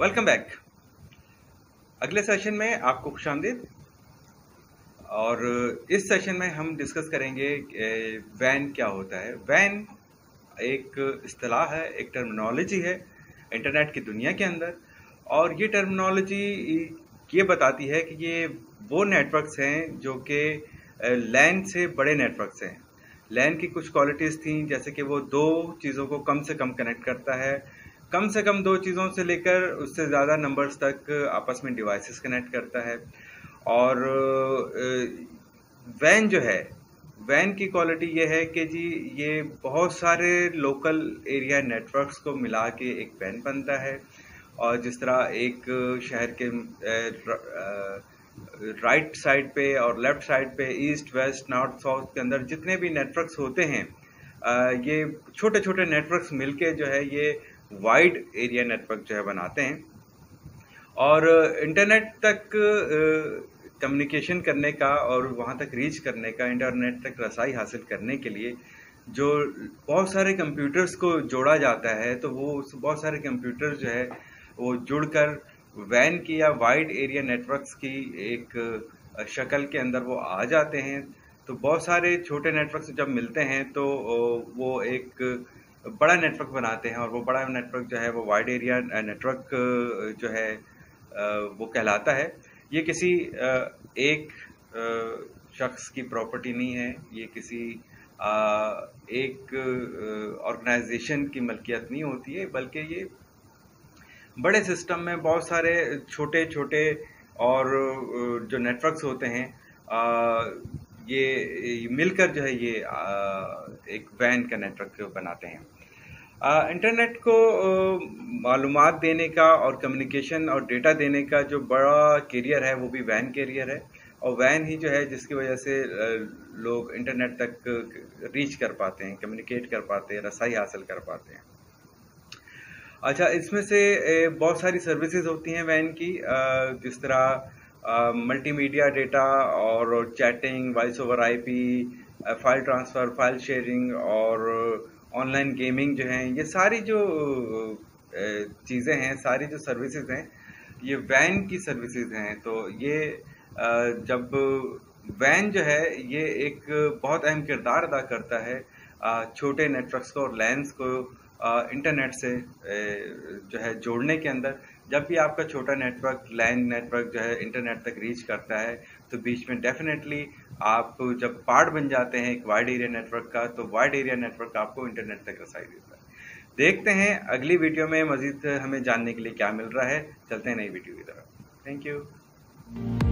Welcome back. अगले session में आपको खुशामदीद। और इस सेशन में हम डिस्कस करेंगे वैन क्या होता है। वैन एक इस्तिलाह है, एक टर्मिनोलॉजी है इंटरनेट की दुनिया के अंदर। और ये टर्मिनोलॉजी ये बताती है कि ये वो नेटवर्क्स हैं जो कि लैन से बड़े नेटवर्क्स हैं। लैन की कुछ क्वालिटीज़ थी, जैसे कि वो दो चीज़ों को कम से कम कनेक्ट करता है, कम से कम दो चीज़ों से लेकर उससे ज़्यादा नंबर्स तक आपस में डिवाइसेस कनेक्ट करता है। और वैन जो है, वैन की क्वालिटी ये है कि जी ये बहुत सारे लोकल एरिया नेटवर्क्स को मिला के एक वैन बनता है। और जिस तरह एक शहर के राइट साइड पे और लेफ्ट साइड पे, ईस्ट वेस्ट नॉर्थ साउथ के अंदर जितने भी नेटवर्क्स होते हैं, ये छोटे छोटे नेटवर्क्स मिलके जो है ये वाइड एरिया नेटवर्क जो है बनाते हैं। और इंटरनेट तक कम्युनिकेशन करने का और वहाँ तक रीच करने का, इंटरनेट तक रसाई हासिल करने के लिए जो बहुत सारे कंप्यूटर्स को जोड़ा जाता है, तो वो बहुत सारे कंप्यूटर्स जो है वो जुड़कर वैन की या वाइड एरिया नेटवर्क्स की एक शक्ल के अंदर वो आ जाते हैं। तो बहुत सारे छोटे नेटवर्क्स जब मिलते हैं तो वो एक बड़ा नेटवर्क बनाते हैं, और वो बड़ा नेटवर्क जो है वो वाइड एरिया नेटवर्क जो है वो कहलाता है। ये किसी एक शख्स की प्रॉपर्टी नहीं है, ये किसी एक ऑर्गेनाइजेशन की मलकियत नहीं होती है, बल्कि ये बड़े सिस्टम में बहुत सारे छोटे छोटे और जो नेटवर्क्स होते हैं ये मिलकर जो है ये एक वैन का नेटवर्क बनाते हैं। इंटरनेट को मालूमात देने का और कम्युनिकेशन और डेटा देने का जो बड़ा कैरियर है वो भी वैन कैरियर है। और वैन ही जो है जिसकी वजह से लोग इंटरनेट तक रीच कर पाते हैं, कम्युनिकेट कर पाते हैं, रसाई हासिल कर पाते हैं। अच्छा, इसमें से बहुत सारी सर्विसेज होती हैं वैन की, जिस तरह मल्टीमीडिया डेटा और chatting, voice over IP, file transfer, file sharing और ऑनलाइन गेमिंग जो हैं, ये सारी जो चीज़ें हैं, सारी जो सर्विसेज हैं, ये वैन की सर्विसेज हैं। तो ये जब वैन जो है ये एक बहुत अहम किरदार अदा करता है छोटे नेटवर्क्स को और लैन्स को इंटरनेट से जो है जोड़ने के अंदर। जब भी आपका छोटा नेटवर्क, लैन नेटवर्क जो है इंटरनेट तक रीच करता है, तो बीच में डेफिनेटली आप जब पार्ट बन जाते हैं एक वाइड एरिया नेटवर्क का, तो वाइड एरिया नेटवर्क आपको इंटरनेट तक रसाई देता है। देखते हैं अगली वीडियो में मज़ीद हमें जानने के लिए क्या मिल रहा है। चलते हैं नई वीडियो की तरफ। Thank you.